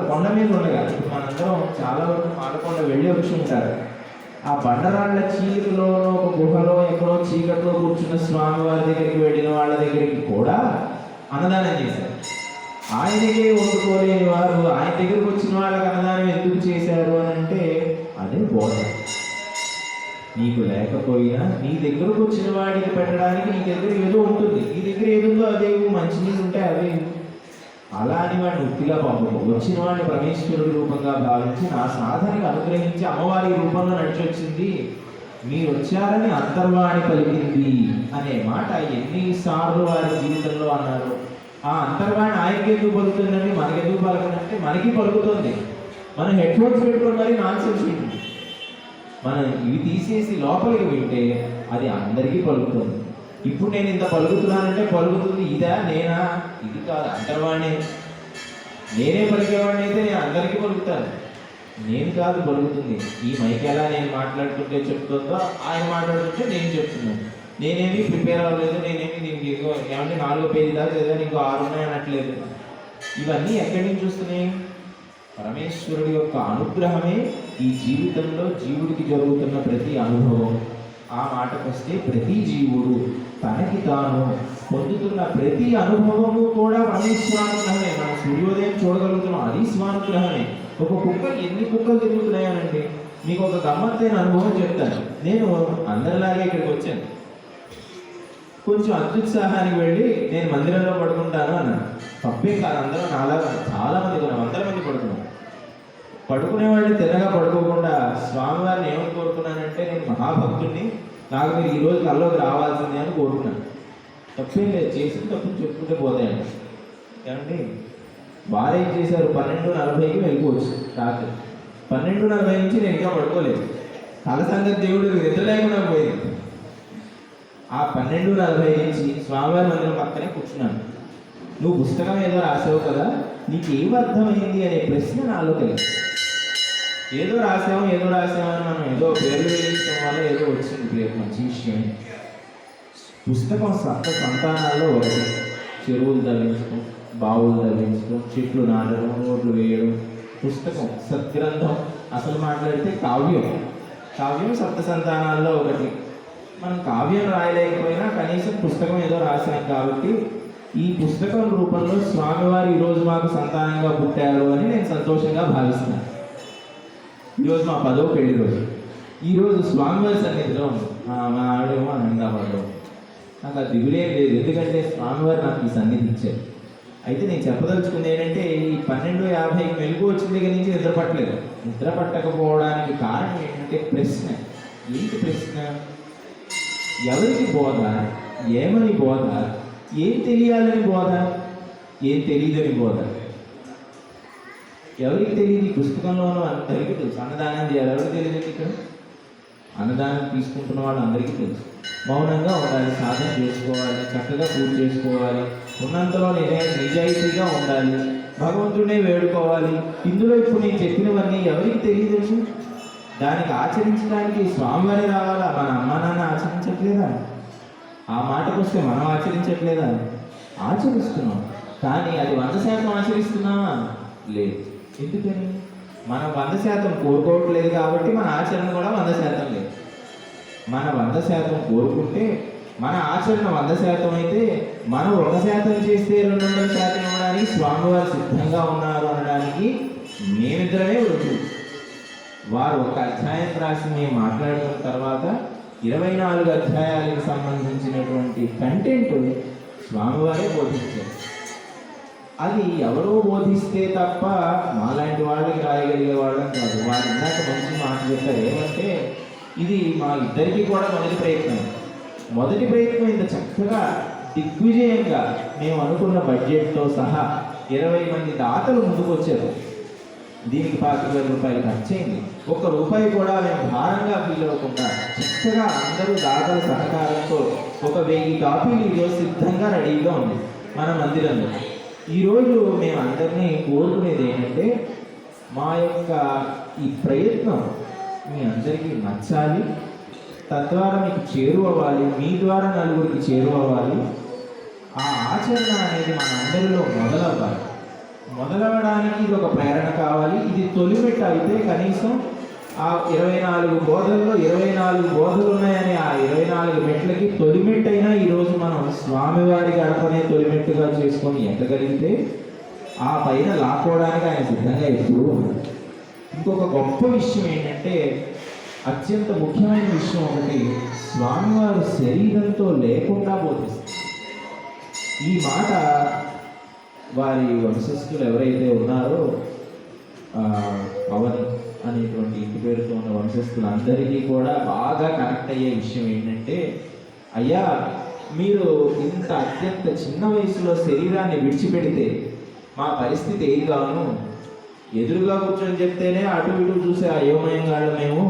S3: కొండ మీద ఉండగా, ఇప్పుడు మనందరం చాలా వరకు మాలకొండ వెళ్ళి వచ్చి ఉంటారు. ఆ బండరాళ్ళ చీరులో ఒక గుహలో ఎక్కడో చీకట్లో కూర్చున్న స్వామివారి దగ్గరికి వెళ్ళిన వాళ్ళ దగ్గరికి కూడా అన్నదానం చేశారు. ఆయనకే వండుకోలేని వారు ఆయన దగ్గరికి వచ్చిన వాళ్ళకి అన్నదానం ఎందుకు చేశారు అని అంటే అదే బోధ. నీకు లేకపోయినా నీ దగ్గరకు వచ్చిన వాడికి పెట్టడానికి నీ దగ్గర ఏదో ఉంటుంది. నీ దగ్గర ఏదుందో అదే, మంచినీళ్ళు ఉంటే అవే. అలా అని వాడిని ఉత్తిగా పంపము. వచ్చిన వాడిని పరమేశ్వరుడి రూపంగా భావించి నా సాధనకి అనుగ్రహించి అమ్మవారి రూపంలో నడిచి వచ్చింది, మీరు వచ్చారని అంతర్వాణి పలికింది అనే మాట ఎన్నిసార్లు వారి జీవితంలో అన్నారు. ఆ అంతర్వాణి ఆయనకి ఎందుకు పలుకుతుందండి, మనకెందుకు పలకదంటే మనకి పలుకుతుంది. మనం హెడ్ ఫోన్స్ పెట్టుకుని మరీ నాన్సెన్స్ వింటుంది. మనం ఇవి తీసేసి లోపలికి వింటే అది అందరికీ పలుకుతుంది. ఇప్పుడు నేను ఇంత పలుకుతున్నానంటే పలుకుతుంది ఇదా నేనా? ఇది కాదు, అంతర్వాణి. నేనే పలికేవాడిని అయితే నేను అందరికీ పలుకుతాను. నేను కాదు పలుకుతుంది. ఈ మైక్ ఎలా నేను మాట్లాడుతుంటే చెప్తుందో ఆయన మాట్లాడుతుంటే నేను చెప్తున్నాను. నేనేమి ప్రిపేర్ అవ్వలేదు, నేనేమి దీనికి ఏమంటే 4వ పేజీ దాకా చదివాను, ఇంకో 6 ఉన్నాయి అనట్లేదు. ఇవన్నీ ఎక్కడి నుంచి వస్తున్నాయి? పరమేశ్వరుడి యొక్క అనుగ్రహమే ఈ జీవితంలో జీవుడికి జరుగుతున్న ప్రతి అనుభవం. ఆ మాటకు వస్తే ప్రతి జీవుడు తనకి తాను పొందుతున్న ప్రతి అనుభవము కూడా పరమేశ్వరానుగ్రహమే. మనం సూర్యోదయం చూడగలుగుతున్నాం, అది స్వానుగ్రహమే. ఒక కుక్క ఎన్ని కుక్కలు తిరుగుతున్నాయనండి. మీకు ఒక గమ్మత్తైన అనుభవం చెప్తాను. నేను అందరిలాగే ఇక్కడికి వచ్చాను. కొంచెం అత్యుత్సాహానికి వెళ్ళి నేను మందిరంలో పడుకుంటాను అన్నాను. తప్పేం కాదు, అందరూ నాలాగా చాలా మంది, 100 మంది పడుకున్నాం. పడుకునే వాళ్ళని తిన్నగా పడుకోకుండా స్వామివారిని ఏమని కోరుకున్నానంటే, నేను మహాభక్తుడిని, నాకు మీరు ఈరోజు కల్లోకి రావాల్సిందే అని కోరుకున్నాను. తప్పేం లేదు, చేసిన తప్పులు చెప్పుకుంటే పోతాయండి. ఏమండి వారేం చేశారు? 12:40కి వెళ్ళిపోవచ్చు రాత్రి. 12:40 నుంచి నేను ఇంకా పడుకోలేదు. కళ సంగతి దేవుడికి నిద్ర లేకుండా పోయింది. ఆ 12:40 నుంచి స్వామివారి మందిరం పక్కనే కూర్చున్నాను. నువ్వు పుస్తకం ఏదో రాసావు కదా, నీకు ఏం అర్థమైంది అనే ప్రశ్న నాలో కలిగింది. ఏదో రాసాము అని మనం ఏదో పేర్లు వేయించడం వల్ల ఏదో వచ్చింది పేరు, మంచి విషయం. పుస్తకం సప్త సంతానాల్లో ఒకటి. చెరువులు తవ్వించడం, బావులు తవ్వించడం, చెట్లు నాటడం, రోడ్లు వేయడం. పుస్తకం సద్గ్రంథం, అసలు మాట్లాడితే కావ్యం సప్త సంతానాల్లో ఒకటి. మనం కావ్యం రాయలేకపోయినా కనీసం పుస్తకం ఏదో రాసాం కాబట్టి ఈ పుస్తకం రూపంలో స్వామివారు ఈరోజు మాకు సంతానంగా పుట్టారు అని నేను సంతోషంగా భావిస్తున్నాను. ఈరోజు మా 10వ పెళ్లి రోజు. ఈరోజు స్వామివారి సన్నిధిలో ఉంది. మా ఆవిడేమో అహ్మదాబాద్లో. నాకు ఆ దిగులేం లేదు, ఎందుకంటే స్వామివారు నాకు ఈ సన్నిధి ఇచ్చారు. అయితే నేను చెప్పదలుచుకుంది ఏంటంటే, ఈ 12:50 మెలుగు వచ్చిన దగ్గర నుంచి నిద్ర పట్టలేదు. నిద్ర పట్టకపోవడానికి కారణం ఏంటంటే ప్రశ్న. ఏంటి ప్రశ్న? ఎవరికి బోధ, ఏమని బోధ, ఏం తెలియాలని బోధ, ఏం తెలియదని బోధ. ఎవరికి తెలియదు? ఈ పుస్తకంలోనూ అందరికీ తెలుసు. అన్నదానం చేయాలి, ఎవరికి తెలియదు? ఇక్కడ అన్నదానం తీసుకుంటున్న వాళ్ళు అందరికీ తెలుసు. మౌనంగా ఉండాలి, సాధన చేసుకోవాలి, చక్కగా పూజ చేసుకోవాలి, ఉన్నంతలో నిజాయితీగా ఉండాలి, భగవంతుడే వేడుకోవాలి. ఇందులో ఇప్పుడు నేను చెప్పినవన్నీ ఎవరికి తెలియదు? దానికి ఆచరించడానికి స్వామివారి రావాలా? మన అమ్మా నాన్న ఆచరించట్లేదా? ఆ మాటకు వస్తే మనం ఆచరించట్లేదా? ఆచరిస్తున్నాం, కానీ అది 100% ఆచరిస్తున్నామా? లేదు. ఎందుకని? మనం 100% కోరుకోవట్లేదు కాబట్టి మన ఆచరణ కూడా 100% లేదు. మన 100% కోరుకుంటే, మన ఆచరణ 100% అయితే, మనం 1% చేస్తే 200% ఇవ్వడానికి స్వామివారు సిద్ధంగా ఉన్నారు అనడానికి మేమిద్దరమే రుజువు. వారు ఒక అధ్యాయం రాసి మేము మాట్లాడిన తర్వాత 24 అధ్యాయాలకు సంబంధించినటువంటి కంటెంట్ స్వామివారే బోధించారు. అది ఎవరో బోధిస్తే తప్ప మాలాంటి వాళ్ళకి రాయగలిగే వాళ్ళం కాదు. వారు ఇందాక మంచి మాట చెప్పారు. ఏమంటే, ఇది మా ఇద్దరికీ కూడా మొదటి ప్రయత్నం ఇంత చక్కగా దిగ్విజయంగా మేము అనుకున్న బడ్జెట్తో సహా 20 మంది దాతలు ముందుకు వచ్చారు. దీనికి 25,000 రూపాయలు ఖర్చయింది. ₹1 కూడా మేము భారంగా ఫీల్ అవ్వకుండా చక్కగా అందరూ దాతల సహకారంతో 1000 కాపీలు ఈరోజు సిద్ధంగా రెడీగా ఉంది మన మందిరంలో. ఈరోజు మేము అందరినీ కోరుకునేది ఏంటంటే, మా యొక్క ఈ ప్రయత్నం మీ అందరికీ నచ్చాలి, తద్వారా మీకు చేరువవ్వాలి, మీ ద్వారా నలుగురికి చేరువవ్వాలి. ఆ ఆచరణ అనేది మన అందరిలో మొదలవడానికి ఇది ఒక ప్రేరణ కావాలి. ఇది తొలిమెట్టు అయితే కనీసం ఆ 24 బోధల్లో 24 బోధలు ఉన్నాయని ఆ 24 మెట్లకి తొలిమెట్టు అయినా ఈరోజు మనం స్వామివారి గడపనే తొలిమెట్టుగా చేసుకొని ఎక్కగలిగితే ఆ పైన లాక్కోవడానికి ఆయన సిద్ధంగా ఎప్పుడూ ఉన్నాడు. ఇంకొక గొప్ప విషయం ఏంటంటే, అత్యంత ముఖ్యమైన విషయం ఒకటి, స్వామివారు శరీరంతో లేకుండా బోధిస్తారు. ఈ మాట వారి వంశస్థులు ఎవరైతే ఉన్నారో, పవన్ అనేటువంటి ఇంటి పేరుతో ఉన్న వంశస్థులందరికీ కూడా బాగా కనెక్ట్ అయ్యే విషయం ఏంటంటే, అయ్యా మీరు ఇంత అత్యంత చిన్న వయసులో శరీరాన్ని విడిచిపెడితే మా పరిస్థితి ఏది కాను? ఎదురుగా కూర్చొని చెప్తేనే అటు ఇటు చూసే అయోమయంగా మేము,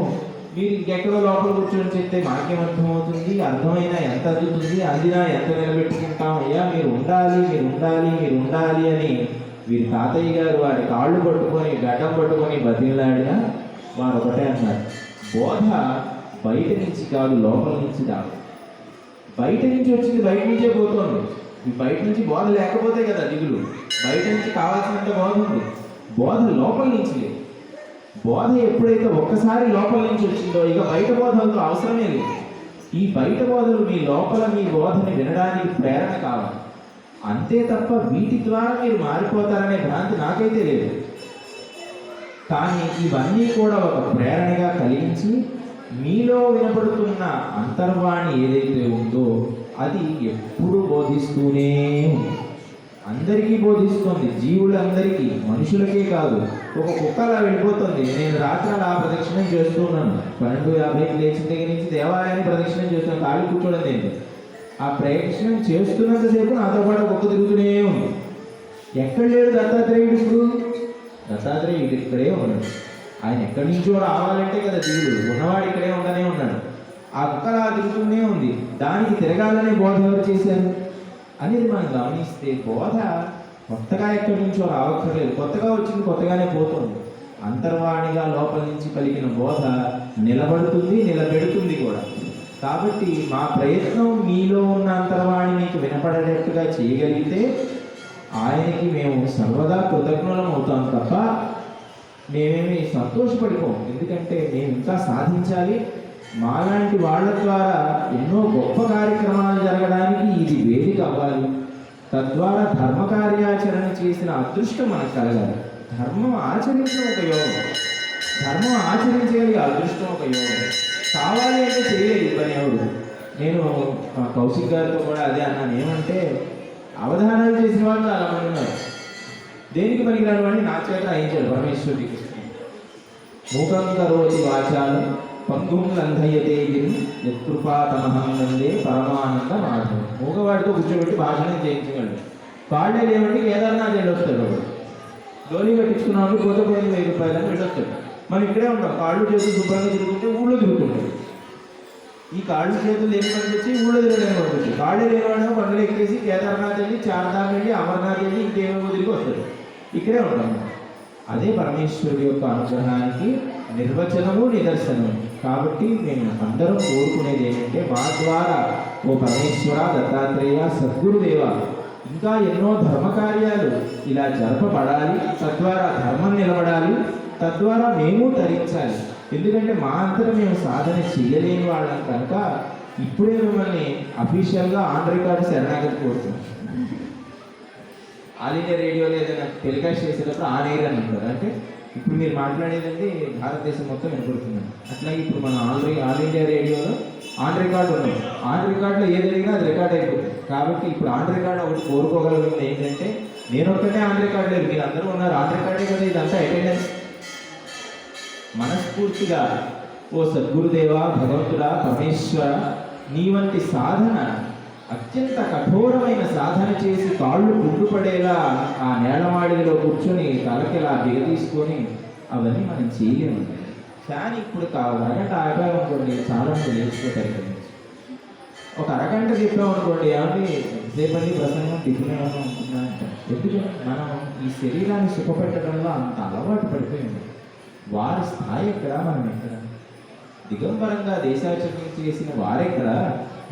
S3: మీరు ఇంకెక్కడో లోపల కూర్చొని చెప్తే మాకేం అర్థమవుతుంది? అర్థమైనా ఎంత అందుతుంది? అందినా ఎంత నిలబెట్టుకుంటాం? అయ్యా మీరు ఉండాలి అని వీరి తాతయ్య గారు వారి కాళ్ళు పట్టుకొని గడ్డం పట్టుకొని బతిలాడినా వారు ఒకటే అన్నారు, బోధ బయట నుంచి కాదు లోపల నుంచి రాదు. బయట నుంచి వచ్చింది బయట నుంచే పోతుంది. ఈ బయట నుంచి బోధ లేకపోతే కదా దిగులు. బయట నుంచి కావాల్సినంత బోధ ఉంది, బోధ లోపల నుంచి లేదు. బోధ ఎప్పుడైతే ఒక్కసారి లోపల నుంచి వచ్చిందో ఇక బయట బోధలతో అవసరమే లేదు. ఈ బయట బోధలు మీ లోపల మీ బోధని వినడానికి ప్రేరణ కావాలి, అంతే తప్ప వీటి ద్వారా మీరు మారిపోతారనే భ్రాంతి నాకైతే లేదు. కానీ ఇవన్నీ కూడా ఒక ప్రేరణగా కలిగించి మీలో వినపడుతున్న అంతర్వాణి ఏదైతే ఉందో అది ఎప్పుడూ బోధిస్తూనే ఉంది. అందరికీ బోధిస్తుంది, జీవులందరికీ, మనుషులకే కాదు. ఒక కుక్క అలా వెళ్ళిపోతుంది. నేను రాత్రి అలా ప్రదక్షిణం చేస్తూ ఉన్నాను. 12:50 లేచిన దగ్గర నుంచి దేవాలయాన్ని ప్రదక్షిణం చేస్తున్నాను. ఖాళీ కూర్చోవడం లేదు. ఆ ప్రదక్షిణం చేస్తున్నంతసేపు నాతో పాటు కుక్క తిరుగుతూనే ఉంది. ఎక్కడ లేడు దత్తాత్రేయుడు? ఇప్పుడు దత్తాత్రేయుడు ఇక్కడే ఉన్నాడు. ఆయన ఎక్కడి నుంచో రావాలంటే కదా దిగుడు, ఉన్నవాడు ఇక్కడే ఉండనే ఉన్నాడు. ఆ కుక్క అలా తిరుగుతూనే ఉంది. దానికి తిరగాలనే బోధ ఎవరు చేశారు? అనేది మనం గమనిస్తే బోధ కొత్తగా ఎక్కడి నుంచో రావక్కర్లేదు. కొత్తగా వచ్చింది కొత్తగానే పోతుంది. అంతర్వాణిగా లోపల నుంచి పలికిన బోధ నిలబడుతుంది, నిలబెడుతుంది కూడా. కాబట్టి మా ప్రయత్నం మీలో ఉన్న అంతర్వాణి మీకు వినపడేటట్టుగా చేయగలిగితే ఆయనకి మేము సర్వదా కృతజ్ఞులం అవుతాం తప్ప మేమేమి సంతోషపడిపోం. ఎందుకంటే మేము ఇంకా సాధించాలి. మాలాంటి వాళ్ళ ద్వారా ఎన్నో గొప్ప కార్యక్రమాలు జరగడానికి ఇది వేదిక అవ్వాలి. తద్వారా ధర్మ కార్యాచరణ చేసిన అదృష్టం మనకు కలగాలి. ధర్మం ఆచరించడం ఒక యోగం, ధర్మం ఆచరించేది అదృష్టం ఒక యోగం. కావాలి అంటే చేయలేదు పని ఎవరు. నేను కౌశిక్ గారితో కూడా అదే అన్నాను. ఏమంటే అవధానాలు చేసిన వాళ్ళు చాలామంది ఉన్నారు. దేనికి పనికిరాని వాడిని నా చేత అయించాడు పరమేశ్వరుడికి. మూకం కరోతి వాచాలు పంగుం లంఘయతే గిరి యత్కృపాతమహం వందే పరమానంద మాధవం. మూగవాడితో కూర్చోబెట్టి భాషణం చేయించగలడు. కాళ్ళే లేవండి కేదార్నాథ్ వెళ్ళొస్తాడు వాడు. గోళీ కట్టించుకున్నాడు, పోతే పోయింది 1000 రూపాయలు అని వెళ్ళొస్తాడు. మనం ఇక్కడే ఉంటాం. కాళ్ళు చేతులు శుభ్రంగా తిరుగుతుంటే ఊళ్ళో తిరుగుతుంటాయి. ఈ కాళ్ళు చేతులు లేని పని వచ్చి ఊళ్ళో తిరగలేని పని వచ్చి కాళ్ళు లేనివాడు కొండలు ఎక్కేసి కేదార్నాథ్ వెళ్ళి, చార్ధామ్ వెళ్ళి, అమర్నాథ్ వెళ్ళి, ఇంకేమో తిరిగి వస్తాడు. ఇక్కడే ఉంటాం. అదే పరమేశ్వరుడి యొక్క అనుగ్రహానికి నిర్వచనము, నిదర్శనము. కాబట్టి మేము అందరం కోరుకునేది ఏంటంటే మా ద్వారా ఓ పరమేశ్వర, దత్తాత్రేయ, సద్గురుదేవ ఇంకా ఎన్నో ధర్మకార్యాలు ఇలా జరపబడాలి. తద్వారా ధర్మం నిలబడాలి. తద్వారా మేము తరించాలి. ఎందుకంటే మా అంతటా మేము సాధన చేయలేని వాళ్ళం కనుక ఇప్పుడే మిమ్మల్ని అఫీషియల్గా ఆన్ రికార్డు శరణాగతి కోరుతున్నాం. ఆల్ ఇండియా రేడియోలో ఏదైనా టెలికాస్ట్ చేసేటప్పుడు ఆన్ ఎయిర్ అని అంటారు. అంటే ఇప్పుడు మీరు మాట్లాడేదండి భారతదేశం మొత్తం వినపడుతున్నాం. అట్లాగే ఇప్పుడు మనం ఆల్ ఇండియా రేడియోలో ఆన్ రికార్డు ఉన్నాం. ఆన్ రికార్డులో ఏది జరిగినా అది రికార్డ్ అయిపోతుంది. కాబట్టి ఇప్పుడు ఆన్ రికార్డు ఒకటి కోరుకోగలిగింది ఏంటంటే నేను ఒక్కటే ఆన్ రికార్డు లేదు, మీరు అందరూ ఉన్నారు. ఆన్ రికార్డే కదా ఇదంతా అటెండెన్స్. మనస్ఫూర్తిగా ఓ సద్గురుదేవ, భగవంతుడా, పరమేశ్వర నీ వంటి సాధన అత్యంత కఠోరమైన సాధన చేసి కాళ్ళు గుండుపడేలా ఆ నేలమాడిలో కూర్చొని తలకిలా దిగతీసుకొని అవన్నీ మనం చేయలేము. కానీ ఇప్పుడు అరగంట ఆపామనుకోండి చాలా మంది లేచిపోతారు. ఒక అరగంట చెప్పామనుకోండి ఏమంటే రేపటి ప్రసంగం టిఫిన్ ఏమైనా ఉంటుందా అంటే ఎందుకంటే మనం ఈ శరీరాన్ని సుఖపెట్టడంలో అంత అలవాటు పడిపోయింది. వారి స్థాయి ఎక్కడ, మనం ఎక్కడ? దిగంబరంగా దేశాచరణ చేసిన వారెక్కడ,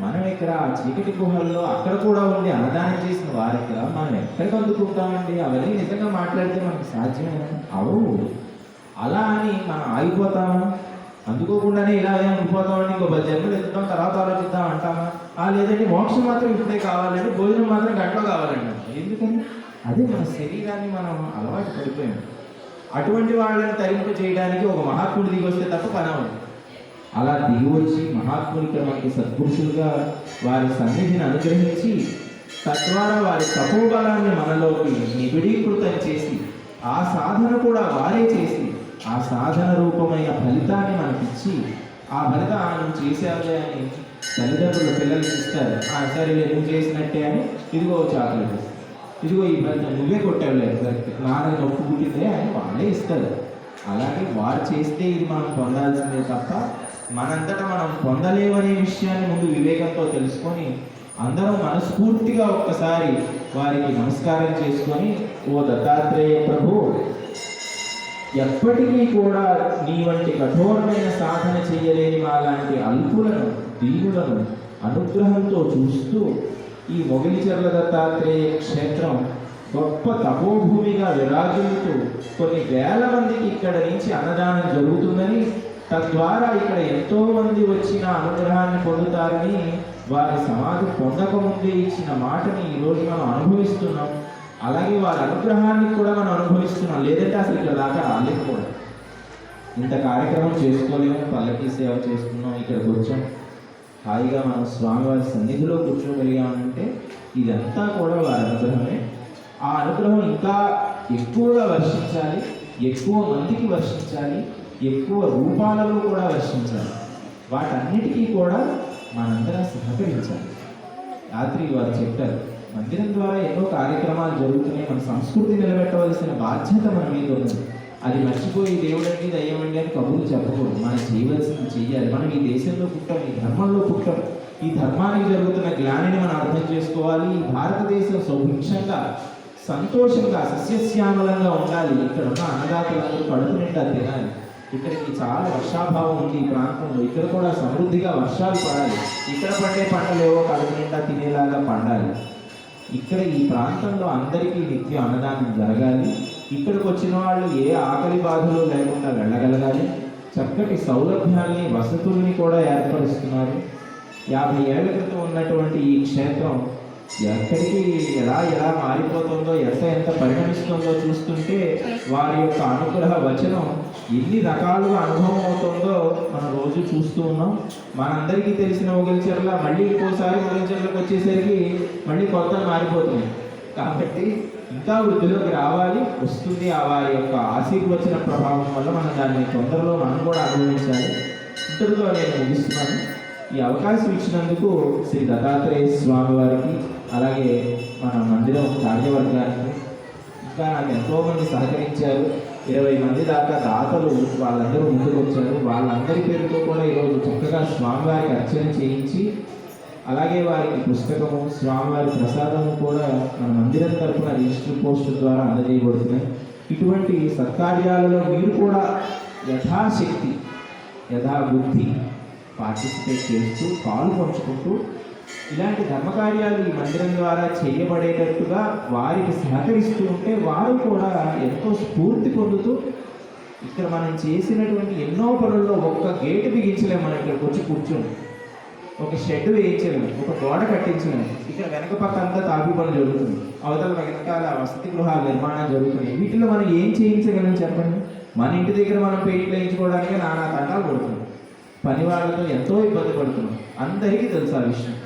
S3: మనం ఎక్కడ? ఆ చీకటి గుహల్లో అక్కడ కూడా ఉండి అన్నదానం చేసిన వారెక్కడ, మనం ఎక్కడికి అందుకుంటామండి? అవన్నీ నిజంగా మాట్లాడితే మనకు సాధ్యమేనా? అవు అలా అని మనం ఆగిపోతామా? అందుకోకుండానే ఇలాగే ఉండిపోతామని ఇంకో 10 జన్మలు ఎత్తుతాం, తర్వాత ఆలోచిద్దాం అంటామా? లేదండి మోక్షం మాత్రం ఇప్పుడే కావాలండి, భోజనం మాత్రం గంటలో కావాలండి. ఎందుకని? అదే మన శరీరాన్ని మనం అలవాటు పడిపోయాం. అటువంటి వాళ్ళని తరింపు చేయడానికి ఒక మహాత్ముడు దిగి వస్తే తప్ప పని అవ్వదు. అలా దిగి వచ్చి మహాత్ముడికి మనకి సత్పురుషులుగా వారి సన్నిధిని అనుగ్రహించి తద్వారా వారి తపోబలాన్ని మనలోకి నిబిడీకృతం చేసి ఆ సాధన కూడా వారే చేసి ఆ సాధన రూపమైన ఫలితాన్ని మనకిచ్చి ఆ ఫలితం నువ్వు చేసావులే అని తల్లిదండ్రులు పిల్లలకి ఇస్తారు. సరే నువ్వు చేసినట్టే అని ఇదిగో చాక్లెట్, ఇదిగో ఈ ఫలితం నువ్వే కొట్టావులే, నాన్న నొప్పు పుట్టిందే అని వాళ్ళే ఇస్తారు. అలాగే వారు చేస్తే ఇది మనం పొందాల్సిందే తప్ప మనంతటా మనం పొందలేమనే విషయాన్ని ముందు వివేకంతో తెలుసుకొని అందరం మనస్ఫూర్తిగా ఒక్కసారి వారికి నమస్కారం చేసుకొని, ఓ దత్తాత్రేయ ప్రభు, ఎప్పటికీ కూడా నీ వంటి కఠోరమైన సాధన చేయలేని మాలాంటి అల్పులను, దీనులను అనుగ్రహంతో చూస్తూ ఈ మొగిలిచెర్ల దత్తాత్రేయ క్షేత్రం గొప్ప తపోభూమిగా విరాజిల్లుతూ కొన్ని వేల మందికి ఇక్కడ నుంచి అన్నదానం జరుగుతుందని, తద్వారా ఇక్కడ ఎంతో మంది వచ్చిన అనుగ్రహాన్ని పొందుతారని వారి సమాధి పొందకముందే ఇచ్చిన మాటని ఈరోజు మనం అనుభవిస్తున్నాం. అలాగే వారి అనుగ్రహాన్ని కూడా మనం అనుభవిస్తున్నాం. లేదంటే అసలు ఇక్కడ దాకా రాలేకపోవడం. ఇంత కార్యక్రమం చేసుకోలేము, పల్లకి సేవ చేసుకున్నాం, ఇక్కడికి వచ్చాం, హాయిగా మనం స్వామివారి సన్నిధిలో కూర్చోగలిగామంటే ఇదంతా కూడా వారి అనుగ్రహమే. ఆ అనుగ్రహం ఇంకా ఎక్కువగా వర్షించాలి, ఎక్కువ మందికి వర్షించాలి, ఎక్కువ రూపాలలో కూడా వర్షించాలి. వాటన్నిటికీ కూడా మనందరం సహకరించాలి. రాత్రి వారు చెప్పారు, మందిరం ద్వారా ఎన్నో కార్యక్రమాలు జరుగుతున్నాయి, మన సంస్కృతి నిలబెట్టవలసిన బాధ్యత మన మీద ఉంది. అది మర్చిపోయి దేవుడండి దయ్యమండి అని కబుర్లు చెప్పకూడదు. మనం చేయవలసింది చెయ్యాలి. మనం ఈ దేశంలో పుట్టాం, ఈ ధర్మంలో పుట్టాం. ఈ ధర్మానికి జరుగుతున్న గ్లానిని మనం అర్థం చేసుకోవాలి. ఈ భారతదేశం సుభిక్షంగా సంతోషంగా సస్యశ్యామలంగా ఉండాలి. ఇక్కడ ఉన్న అన్నదాతలందరూ కడుపు నిండా తినాలి. ఇక్కడికి చాలా వర్షాభావం ఉంది ఈ ప్రాంతంలో. ఇక్కడ కూడా సమృద్ధిగా వర్షాలు పడాలి. ఇక్కడ పండే పంటలు ఏవో కడుపు నిండా తినేలాగా పండాలి. ఇక్కడ ఈ ప్రాంతంలో అందరికీ నిత్యం అన్నదానం జరగాలి. ఇక్కడికి వచ్చిన వాళ్ళు ఏ ఆకలి బాధలు లేకుండా వెళ్ళగలగాలి. చక్కటి సౌలభ్యాల్ని వసతుల్ని కూడా ఏర్పరుస్తున్నారు. 50 ఏళ్ల క్రితం ఉన్నటువంటి ఈ క్షేత్రం ఎక్కడికి ఎలా మారిపోతుందో, ఎంత పరిగణిస్తుందో చూస్తుంటే వారి యొక్క అనుగ్రహ వచనం ఎన్ని రకాలుగా అనుభవం అవుతుందో మనం రోజు చూస్తూ ఉన్నాం. మనందరికీ తెలిసిన మొగల్చెర్ల మళ్ళీ ఇంకోసారి మొగల్చెర్లకు వచ్చేసరికి మళ్ళీ కొత్త మారిపోతుంది. కాబట్టి ఇంకా వృద్ధిలోకి రావాలి, వస్తుంది. ఆ వారి యొక్క ఆశీర్వచన ప్రభావం వల్ల మనం దాన్ని తొందరలో మనం కూడా అనుభవించాలి. ఇంతటితో నేను ముగిస్తున్నాను. ఈ అవకాశం ఇచ్చినందుకు శ్రీ దత్తాత్రేయ స్వామి వారికి, అలాగే మన మందిరం కార్యవర్గానికి, ఇంకా నాకు ఎంతోమంది సహకరించారు. 20 మంది దాకా దాతలు వాళ్ళందరూ ముందుకు వచ్చారు. వాళ్ళందరి పేరుతో కూడా ఈరోజు చక్కగా స్వామివారికి అర్చన చేయించి, అలాగే వారికి పుస్తకము, స్వామివారి ప్రసాదము కూడా మన మందిరం తరఫున రిజిస్టర్ పోస్టు ద్వారా అందజేయబడుతున్నాయి. ఇటువంటి సత్కార్యాలలో మీరు కూడా యథాశక్తి యథాబుద్ధి పార్టిసిపేట్ చేస్తూ పాలు పంచుకుంటూ ఇలాంటి ధర్మకార్యాలు ఈ మందిరం ద్వారా చేయబడేటట్టుగా వారికి సహకరిస్తూ ఉంటే వారు కూడా ఎంతో స్ఫూర్తి పొందుతూ, ఇక్కడ మనం చేసినటువంటి ఎన్నో పనుల్లో ఒక్క గేటు బిగించలేము. మనం ఇక్కడికి వచ్చి కూర్చొని ఒక షెడ్ వేయించలేము, ఒక గోడ కట్టించలేము. ఇక్కడ వెనక పక్క అంతా తాపి పనులు జరుగుతుంది, అవతల వెనకాల వసతి గృహాల నిర్మాణం జరుగుతున్నాయి. వీటిలో మనం ఏం చేయించగలం చెప్పండి? మన ఇంటి దగ్గర మనం పెయింట్లు వేయించుకోవడానికే నానా తండాలు పడుతుంది. పని వాళ్ళతో ఎంతో ఇబ్బంది పడుతున్నాం, అందరికీ తెలుసు ఆ విషయం.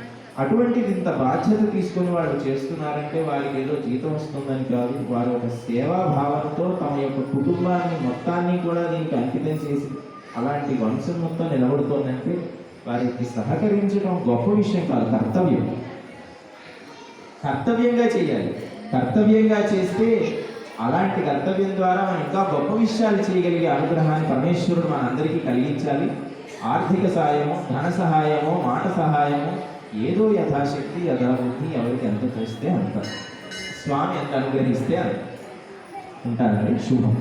S3: అటువంటిది ఇంత బాధ్యత తీసుకొని వాళ్ళు చేస్తున్నారంటే వారికి ఏదో జీతం వస్తుందని కాదు, వారు ఒక సేవా భావంతో తమ యొక్క కుటుంబాన్ని మొత్తాన్ని కూడా దీనికి అంకితం చేసి అలాంటి వంశం మొత్తం నిలబడుతోందంటే వారికి సహకరించడం గొప్ప విషయం కాదు, కర్తవ్యం. కర్తవ్యంగా చేయాలి. కర్తవ్యంగా చేస్తే అలాంటి కర్తవ్యం ద్వారా మనం ఇంకా గొప్ప విషయాలు చేయగలిగే అనుగ్రహాన్ని పరమేశ్వరుడు మనందరికీ కలిగించాలి. ఆర్థిక సహాయము, ధన సహాయము, మాట సహాయము, ఏదో యథాశక్తి యథాబుద్ధి ఎవరికి ఎంత చేస్తే అంత, స్వామి ఎంత అనుగ్రహిస్తే అంత. ఉంటానండి. శుభం.